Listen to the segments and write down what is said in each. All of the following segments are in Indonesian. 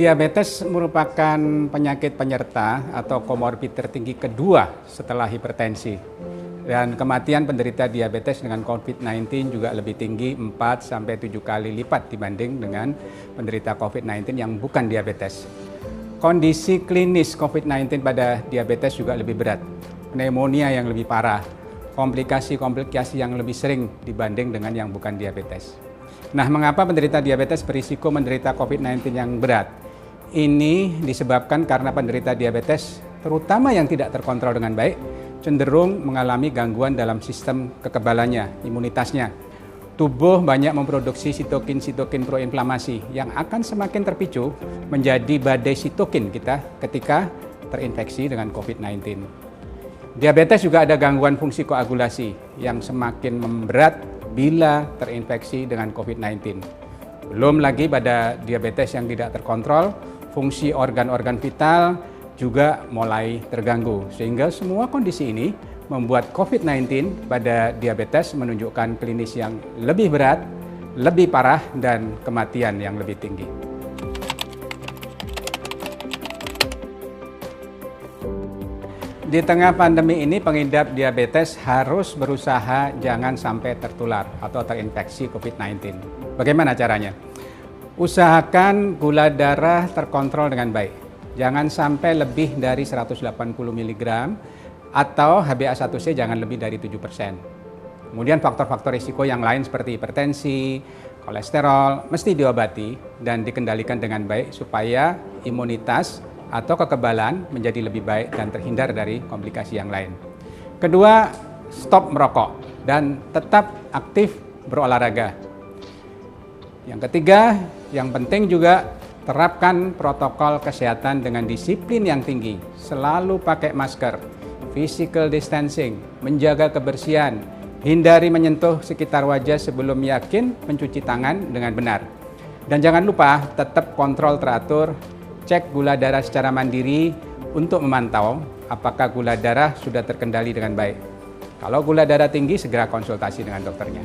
Diabetes merupakan penyakit penyerta atau komorbid tertinggi kedua setelah hipertensi. Dan kematian penderita diabetes dengan COVID-19 juga lebih tinggi 4-7 kali lipat dibanding dengan penderita COVID-19 yang bukan diabetes. Kondisi klinis COVID-19 pada diabetes juga lebih berat, pneumonia yang lebih parah, komplikasi-komplikasi yang lebih sering dibanding dengan yang bukan diabetes. Nah, mengapa penderita diabetes berisiko menderita COVID-19 yang berat? Ini disebabkan karena penderita diabetes, terutama yang tidak terkontrol dengan baik, cenderung mengalami gangguan dalam sistem kekebalannya, imunitasnya. Tubuh banyak memproduksi sitokin-sitokin proinflamasi yang akan semakin terpicu menjadi badai sitokin kita ketika terinfeksi dengan COVID-19. Diabetes juga ada gangguan fungsi koagulasi yang semakin memberat bila terinfeksi dengan COVID-19. Belum lagi pada diabetes yang tidak terkontrol, fungsi organ-organ vital juga mulai terganggu. Sehingga semua kondisi ini membuat COVID-19 pada diabetes menunjukkan klinis yang lebih berat, lebih parah, dan kematian yang lebih tinggi. Di tengah pandemi ini, pengidap diabetes harus berusaha jangan sampai tertular atau terinfeksi COVID-19. Bagaimana caranya? Usahakan gula darah terkontrol dengan baik. Jangan sampai lebih dari 180 mg atau HbA1c jangan lebih dari 7%. Kemudian faktor-faktor risiko yang lain seperti hipertensi, kolesterol mesti diobati dan dikendalikan dengan baik supaya imunitas atau kekebalan menjadi lebih baik dan terhindar dari komplikasi yang lain. Kedua, stop merokok dan tetap aktif berolahraga. Yang ketiga, yang penting juga terapkan protokol kesehatan dengan disiplin yang tinggi. Selalu pakai masker, physical distancing, menjaga kebersihan, hindari menyentuh sekitar wajah sebelum yakin mencuci tangan dengan benar. Dan jangan lupa tetap kontrol teratur, cek gula darah secara mandiri untuk memantau apakah gula darah sudah terkendali dengan baik. Kalau gula darah tinggi, segera konsultasi dengan dokternya.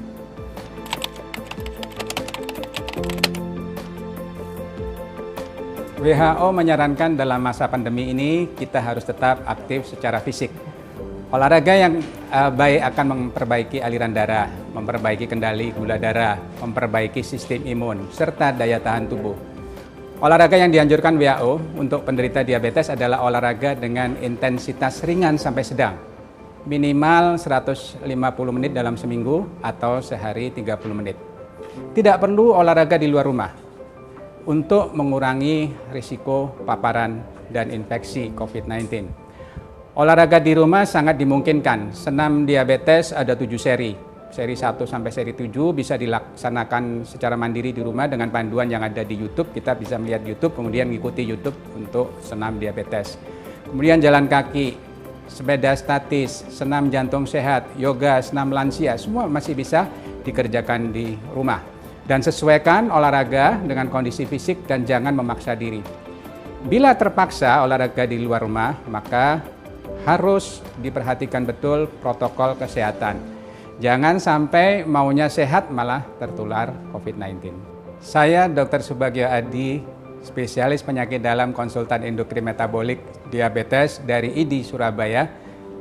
WHO menyarankan dalam masa pandemi ini kita harus tetap aktif secara fisik. Olahraga yang baik akan memperbaiki aliran darah, memperbaiki kendali gula darah, memperbaiki sistem imun, serta daya tahan tubuh. Olahraga yang dianjurkan WHO untuk penderita diabetes adalah olahraga dengan intensitas ringan sampai sedang. Minimal 150 menit dalam seminggu atau sehari 30 menit. Tidak perlu olahraga di luar rumah untuk mengurangi risiko paparan dan infeksi COVID-19. Olahraga di rumah sangat dimungkinkan. Senam diabetes ada 7 seri. Seri 1 sampai seri 7 bisa dilaksanakan secara mandiri di rumah dengan panduan yang ada di YouTube. Kita bisa melihat YouTube, kemudian mengikuti YouTube untuk senam diabetes. Kemudian jalan kaki, sepeda statis, senam jantung sehat, yoga, senam lansia, semua masih bisa dikerjakan di rumah. Dan sesuaikan olahraga dengan kondisi fisik dan jangan memaksa diri. Bila terpaksa olahraga di luar rumah, maka harus diperhatikan betul protokol kesehatan. Jangan sampai maunya sehat malah tertular COVID-19. Saya Dr. Subagio Adi, spesialis penyakit dalam konsultan endokrin metabolik diabetes dari ID Surabaya.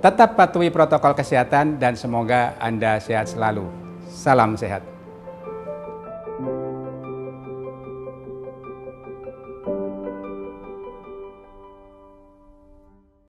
Tetap patuhi protokol kesehatan dan semoga Anda sehat selalu. Salam sehat.